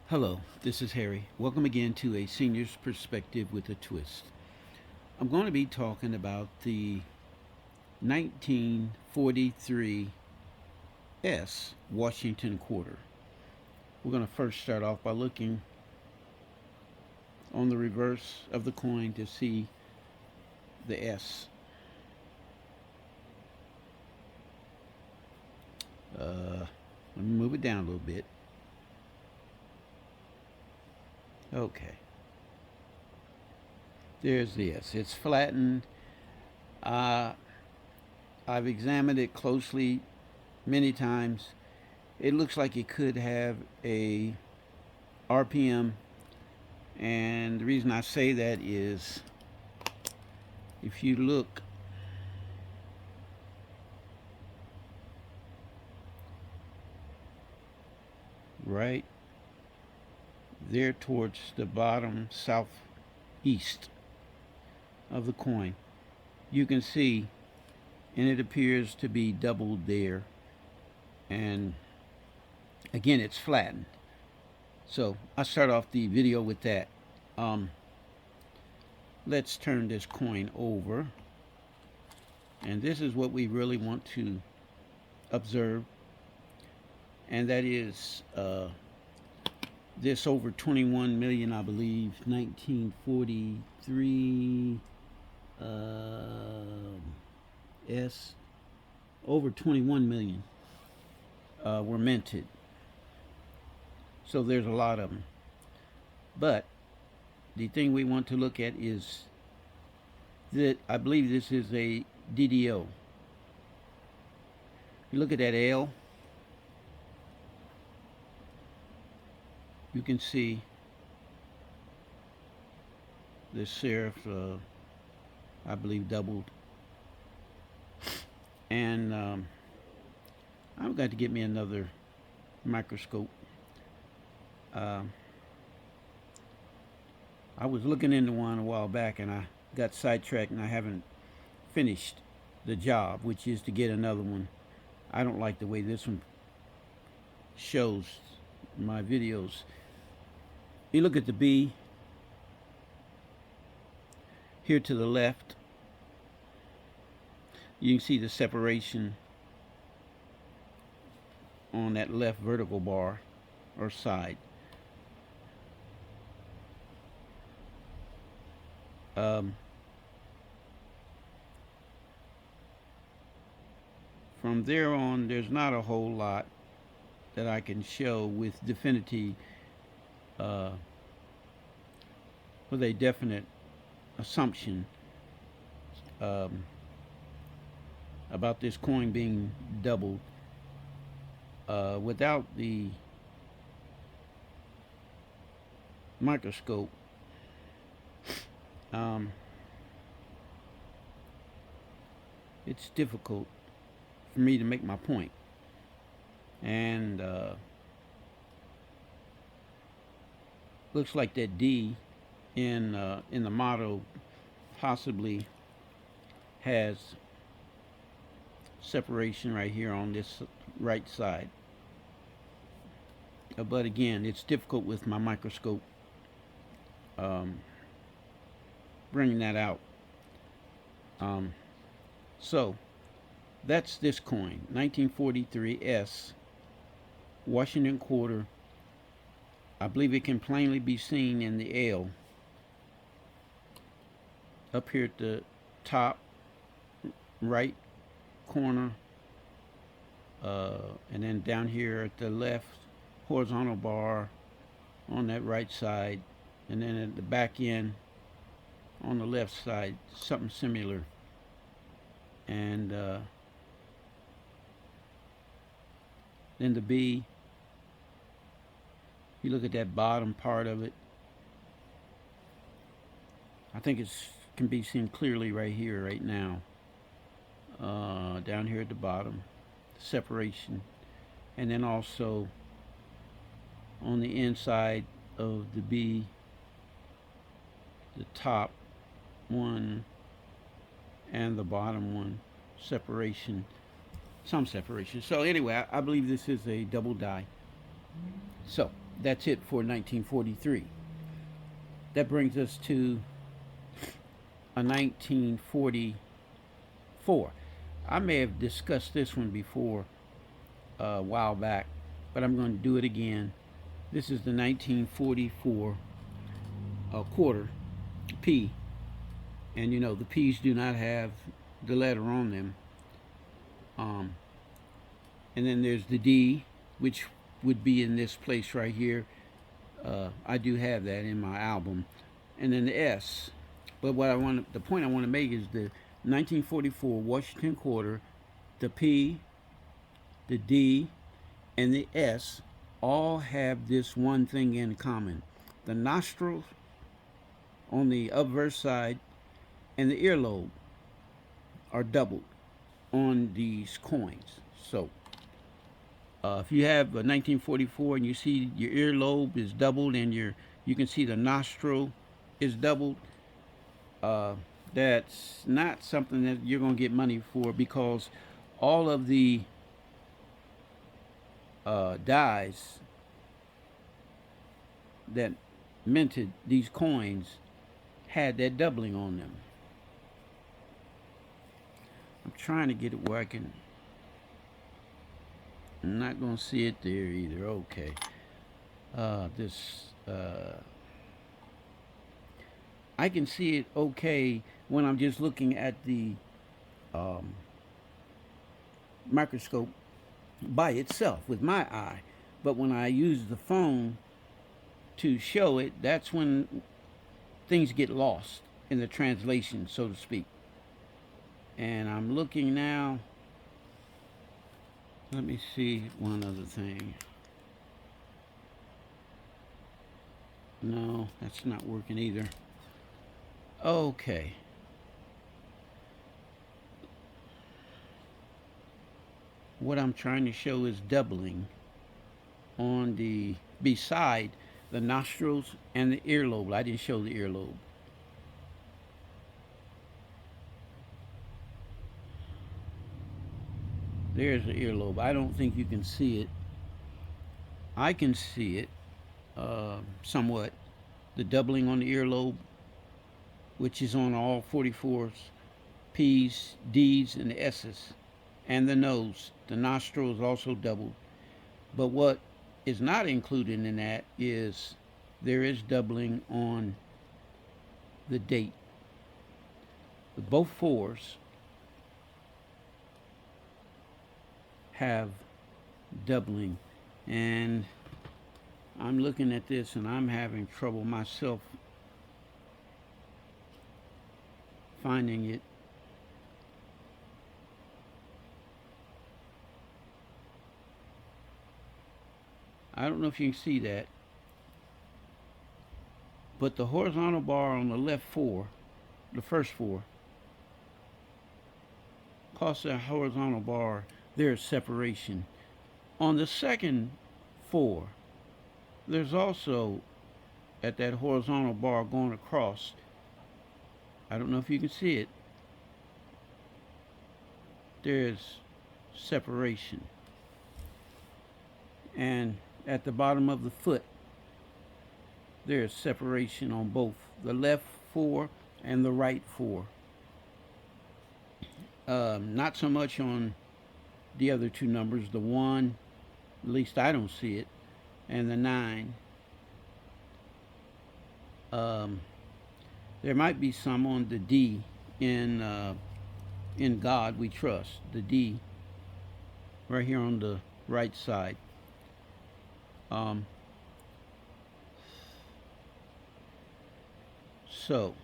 Hello, this is Harry. Welcome again to a senior's perspective with a twist. I'm going to be talking about the 1943 Washington quarter. We're going to first start off by looking on the reverse of the coin to see the S. Let me move it down a little bit. Okay. There's the S. It's flattened. Uh, I've examined it closely many times. It looks like it could have a RPM, and the reason I say that is if you look right there towards the bottom southeast of the coin, you can see, and it appears to be doubled there, and again it's flattened. So I start off the video with that. Let's turn this coin over, and this is what we really want to observe, and that is this over 21 million, I believe, 1943 S, over 21 million were minted. So there's a lot of them. But the thing we want to look at is that I believe this is a DDO. You look at that L, you can see the serif, I believe, doubled. And I've got to get me another microscope. I was looking into one a while back and I got sidetracked and I haven't finished the job, which is to get another one. I don't like the way this one shows my videos. You look at the B here to the left, you can see the separation on that left vertical bar or side. From there on, there's not a whole lot that I can show with definity, with a definite assumption about this coin being doubled without the microscope. It's difficult for me to make my point. And looks like that D in the motto possibly has separation right here on this right side. But again, it's difficult with my microscope bringing that out. So that's this coin, 1943 S, Washington quarter. I believe it can plainly be seen in the L up here at the top right corner, and then down here at the left horizontal bar on that right side, and then at the back end on the left side something similar. And then the B, you look at that bottom part of it, I think it can be seen clearly right here right now, down here at the bottom, separation. And then also on the inside of the B, the top one and the bottom one, separation, some separation. So anyway, I believe this is a double die. So That's it for 1943. That brings us to a 1944. I may have discussed this one before a while back, but I'm going to do it again. This is the 1944 quarter P, and you know the P's do not have the letter on them. Um, and then there's the D, which would be in this place right here. I do have that in my album, and then the S. But the point I want to make is the 1944 Washington quarter, the P, the D, and the S all have this one thing in common: the nostrils on the obverse side and the earlobe are doubled on these coins. So if you have a 1944 and you see your earlobe is doubled and you can see the nostril is doubled, that's not something that you're going to get money for, because all of the dies that minted these coins had that doubling on them. I'm trying to get it where I'm not going to see it there either. Okay. I can see it okay when I'm just looking at the um, microscope by itself with my eye. But when I use the phone to show it, that's when things get lost in the translation, so to speak. And I'm looking now. Let me see one other thing. No, that's not working either. Okay. What I'm trying to show is doubling on the beside the nostrils and the earlobe. I didn't show the earlobe. There's the earlobe. I don't think you can see it. I can see it somewhat. The doubling on the earlobe, which is on all 44s, P's, D's, and the S's, and the nose. The nostril is also doubled. But what is not included in that is there is doubling on the date. But both fours have doubling, and I'm looking at this and I'm having trouble myself finding it. I don't know if you can see that, but the horizontal bar on the left four, the first four, across that horizontal bar, there's separation. On the second four, there's also, at that horizontal bar going across, I don't know if you can see it, there's separation. And at the bottom of the foot, there's separation on both the left four and the right four. Not so much on the other two numbers, the 1, at least I don't see it, and the 9. There might be some on the D in God we trust, the D right here on the right side. So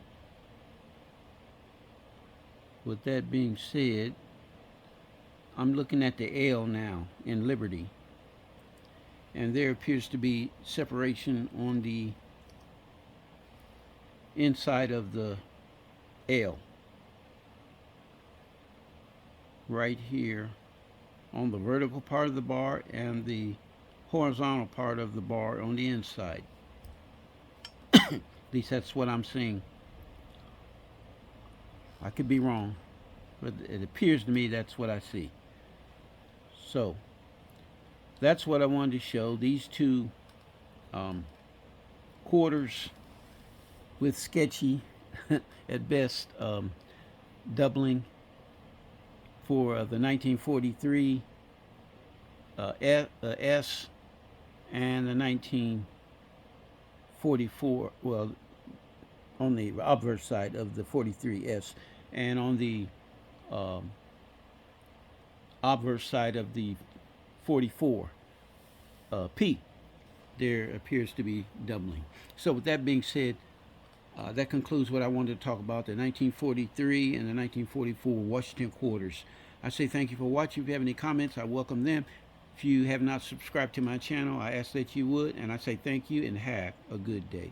with that being said, I'm looking at the L now in Liberty, and there appears to be separation on the inside of the L right here on the vertical part of the bar and the horizontal part of the bar on the inside. At least that's what I'm seeing. I could be wrong, but it appears to me that's what I see. So that's what I wanted to show. These two um, quarters with sketchy, at best, doubling for the 1943 S and the 1944. Well, on the obverse side of the 43S, and on the um, obverse side of the 44 P, there appears to be doubling. So, with that being said, that concludes what I wanted to talk about, the 1943 and the 1944 Washington quarters. I say thank you for watching. If you have any comments, I welcome them. If you have not subscribed to my channel, I ask that you would, and I say thank you and have a good day.